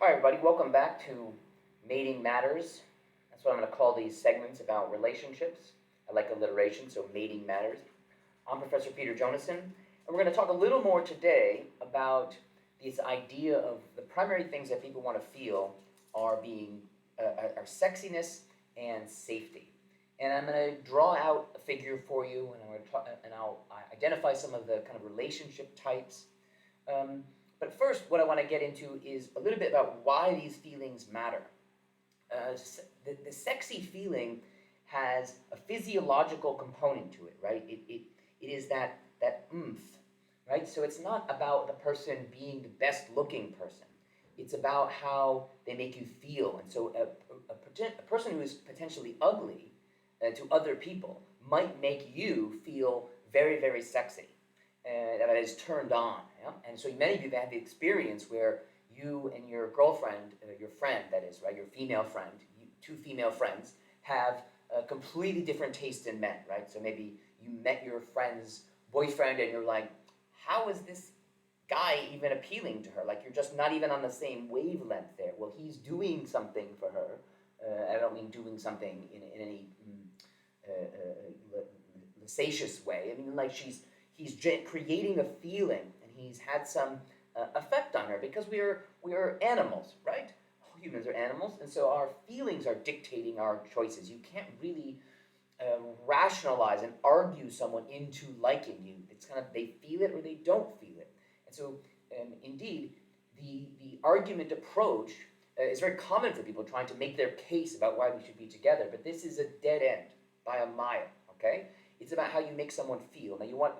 Hi, everybody. Welcome back to Mating Matters. That's what I'm going to call these segments about relationships. I like alliteration, so Mating Matters. I'm Professor Peter Jonason, and we're going to talk a little more today about this idea of the primary things that people want to feel are being are sexiness and safety. And I'm going to draw out a figure for you, and I'll identify some of the kind of relationship types. But first, what I want to get into is a little bit about why these feelings matter. The sexy feeling has a physiological component to it, right? It is that oomph, right? So it's not about the person being the best looking person. It's about how they make you feel. And so a person who is potentially ugly to other people might make you feel very, very sexy. That is turned on. Yeah? And so many of you have had the experience where you and your girlfriend, your friend that is, right, your female friend, two female friends, have a completely different taste in men, right? So maybe you met your friend's boyfriend and you're like, how is this guy even appealing to her? Like you're just not even on the same wavelength there. Well, he's doing something for her. I don't mean doing something in any lascivious way. I mean like he's creating a feeling, and he's had some effect on her because we are animals, right? Humans are animals, and so our feelings are dictating our choices. You can't really rationalize and argue someone into liking you. It's kind of they feel it or they don't feel it, and so indeed the argument approach is very common for people trying to make their case about why we should be together. But this is a dead end by a mile. Okay, it's about how you make someone feel. Now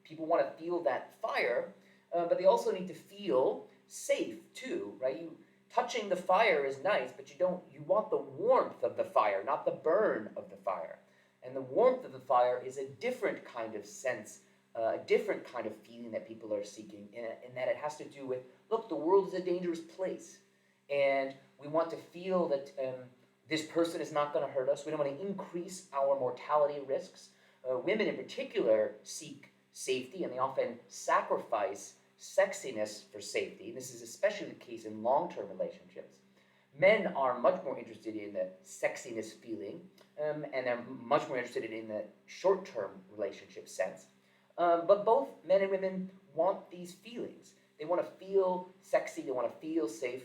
people want to feel that fire, but they also need to feel safe too, right? Touching the fire is nice, but you want the warmth of the fire, not the burn of the fire. And the warmth of the fire is a different kind of sense, a different kind of feeling that people are seeking, in that it has to do with, look, the world is a dangerous place, and we want to feel that this person is not going to hurt us. We don't want to increase our mortality risks. Women in particular seek safety, and they often sacrifice sexiness for safety. This is especially the case in long-term relationships. Men are much more interested in the sexiness feeling, and they're much more interested in the short-term relationship sense. But both men and women want these feelings. They want to feel sexy, they want to feel safe,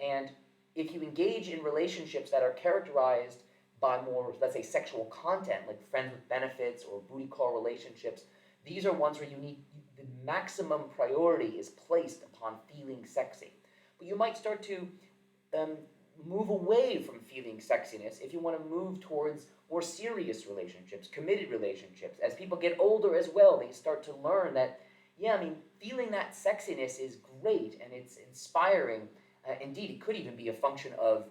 and if you engage in relationships that are characterized by more, let's say, sexual content, like friends with benefits or booty call relationships, these are ones where the maximum priority is placed upon feeling sexy. But you might start to move away from feeling sexiness if you want to move towards more serious relationships, committed relationships. As people get older as well, they start to learn that, yeah, I mean, feeling that sexiness is great and it's inspiring. Indeed, it could even be a function of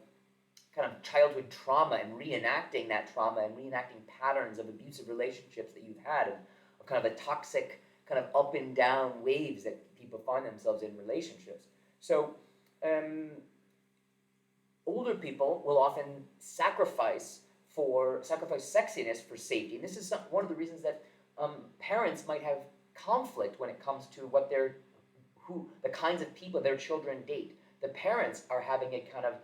kind of childhood trauma and reenacting that trauma and reenacting patterns of abusive relationships that you've had, and kind of the toxic kind of up and down waves that people find themselves in relationships. So older people will often sacrifice sexiness for safety, and this is one of the reasons that parents might have conflict when it comes to the kinds of people their children date. The parents are having a kind of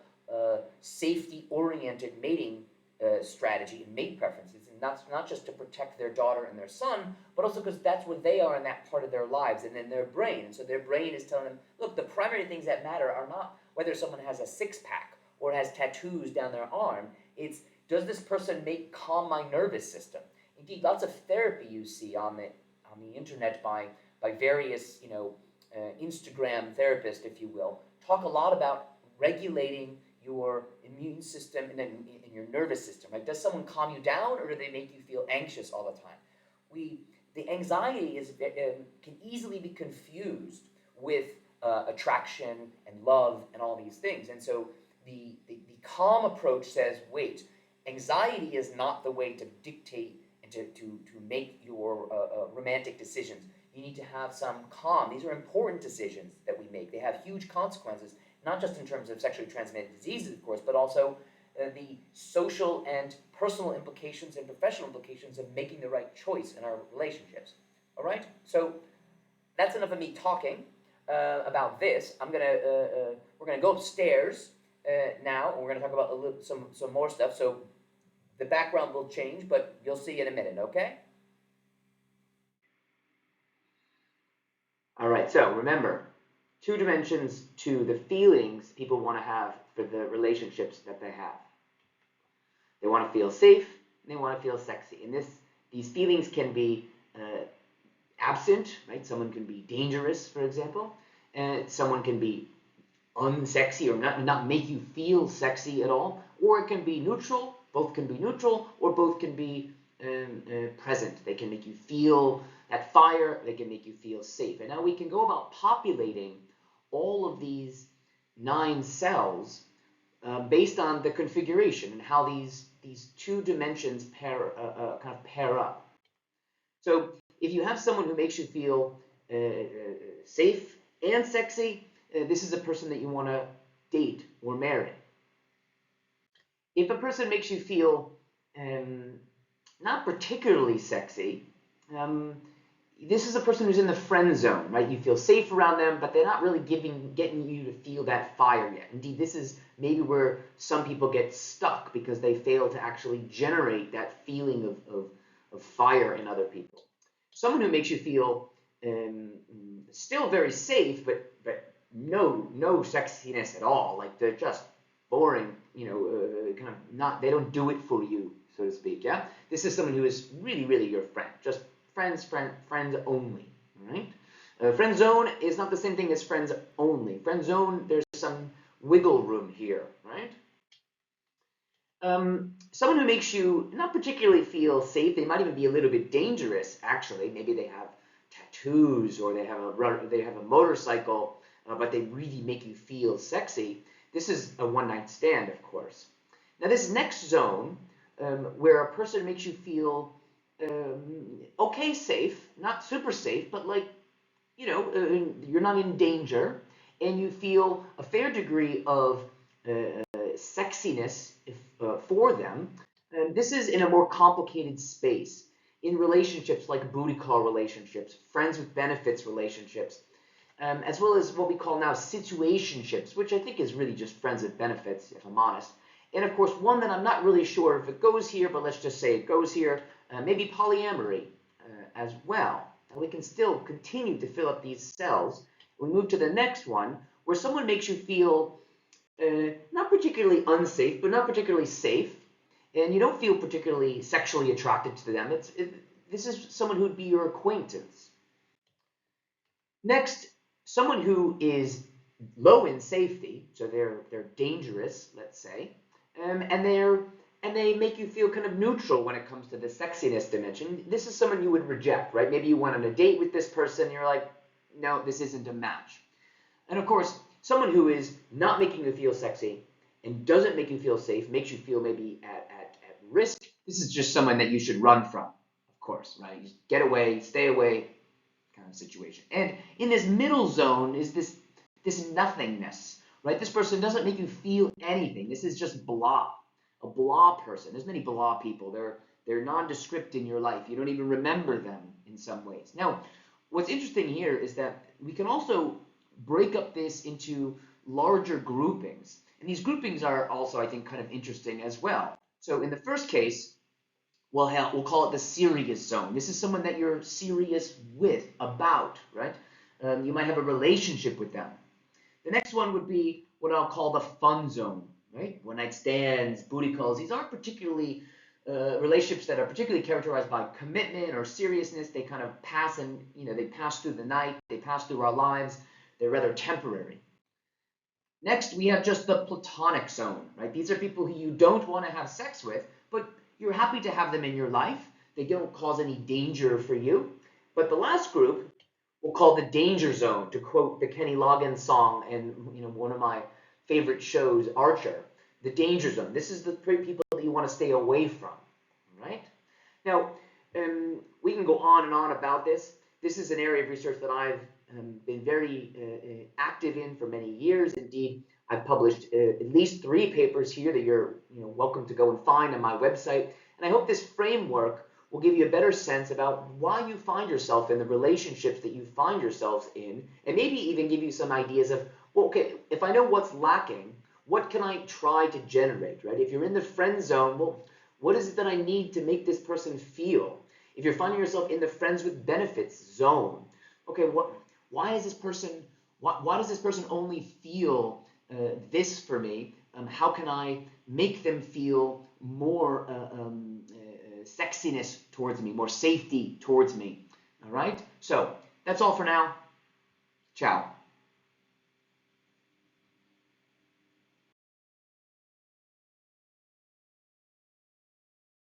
safety-oriented mating strategy and mate preferences, and not just to protect their daughter and their son, but also because that's where they are in that part of their lives and in their brain. And so their brain is telling them, look, the primary things that matter are not whether someone has a six-pack or has tattoos down their arm. It's, does this person calm my nervous system? Indeed, lots of therapy you see on the internet by various Instagram therapists, if you will, talk a lot about regulating your immune system and then in your nervous system. Like, does someone calm you down, or do they make you feel anxious all the time? The anxiety can easily be confused with attraction and love and all these things. And so the calm approach says, wait, anxiety is not the way to dictate and to make your romantic decisions. You need to have some calm. These are important decisions that we make. They have huge consequences, not just in terms of sexually transmitted diseases, of course, but also the social and personal implications and professional implications of making the right choice in our relationships. All right? So that's enough of me talking. about this, we're gonna go upstairs now, and we're gonna talk about some more stuff. So the background will change, but you'll see in a minute. Okay? All right. So remember, two dimensions to the feelings people want to have for the relationships that they have. They want to feel safe and they want to feel sexy. And these feelings can be absent, right? Someone can be dangerous, for example, and someone can be unsexy or not make you feel sexy at all, or it can be neutral. Both can be neutral, or both can be present. They can make you feel that fire. They can make you feel safe. And now we can go about populating all of these 9 cells based on the configuration and how these two dimensions kind of pair up. So if you have someone who makes you feel safe and sexy, this is a person that you want to date or marry. If a person makes you feel not particularly sexy, this is a person who's in the friend zone, right? You feel safe around them, but they're not really getting you to feel that fire yet. Indeed, this is maybe where some people get stuck because they fail to actually generate that feeling of fire in other people. Someone who makes you feel still very safe, but no sexiness at all. Like they're just boring, kind of not. They don't do it for you, so to speak. Yeah, this is someone who is really your friend, just friends only. Right? Friend zone is not the same thing as friends only. Friend zone, there's some wiggle room here, right? Someone who makes you not particularly feel safe, they might even be a little bit dangerous, actually. Maybe they have tattoos or they have a motorcycle, but they really make you feel sexy. This is a one-night stand, of course. Now, this next zone, where a person makes you feel okay safe, not super safe, but like, you're not in danger, and you feel a fair degree of sexiness for them. And this is in a more complicated space, in relationships like booty call relationships, friends with benefits relationships, as well as what we call now situationships, which I think is really just friends with benefits, if I'm honest. And of course, one that I'm not really sure if it goes here, but let's just say it goes here, maybe polyamory as well. And we can still continue to fill up these cells. We move to the next one, where someone makes you feel not particularly unsafe, but not particularly safe, and you don't feel particularly sexually attracted to them. This is someone who would be your acquaintance. Next, someone who is low in safety, so they're dangerous, let's say, and they make you feel kind of neutral when it comes to the sexiness dimension. This is someone you would reject, right? Maybe you went on a date with this person, you're like, no, this isn't a match. And of course, someone who is not making you feel sexy and doesn't make you feel safe, makes you feel maybe at risk, this is just someone that you should run from, of course, right? You get away, stay away kind of situation. And in this middle zone is this nothingness, right? This person doesn't make you feel anything. This is just blah, a blah person. There's many blah people. They're nondescript in your life. You don't even remember them in some ways. Now, what's interesting here is that we can also break up this into larger groupings. And these groupings are also, I think, kind of interesting as well. So in the first case, we'll call it the serious zone. This is someone that you're serious with, about, right? You might have a relationship with them. The next one would be what I'll call the fun zone, right? One night stands, booty calls. These aren't particularly relationships that are particularly characterized by commitment or seriousness. They kind of pass they pass through the night. They pass through our lives. They're rather temporary. Next, we have just the platonic zone, right? These are people who you don't want to have sex with, but you're happy to have them in your life. They don't cause any danger for you. But the last group we'll call the danger zone, to quote the Kenny Loggins song and one of my favorite shows, Archer. The danger zone. This is the people that you want to stay away from, right? Now, we can go on and on about this. This is an area of research that I've been very active in for many years. Indeed, I've published at least 3 papers here that you're welcome to go and find on my website. And I hope this framework will give you a better sense about why you find yourself in the relationships that you find yourselves in, and maybe even give you some ideas of, well, okay, if I know what's lacking, what can I try to generate, right? If you're in the friend zone, well, what is it that I need to make this person feel? If you're finding yourself in the friends with benefits zone, okay, why is this person, why does this person only feel this for me? How can I make them feel more sexiness towards me, more safety towards me? All right, so that's all for now. Ciao.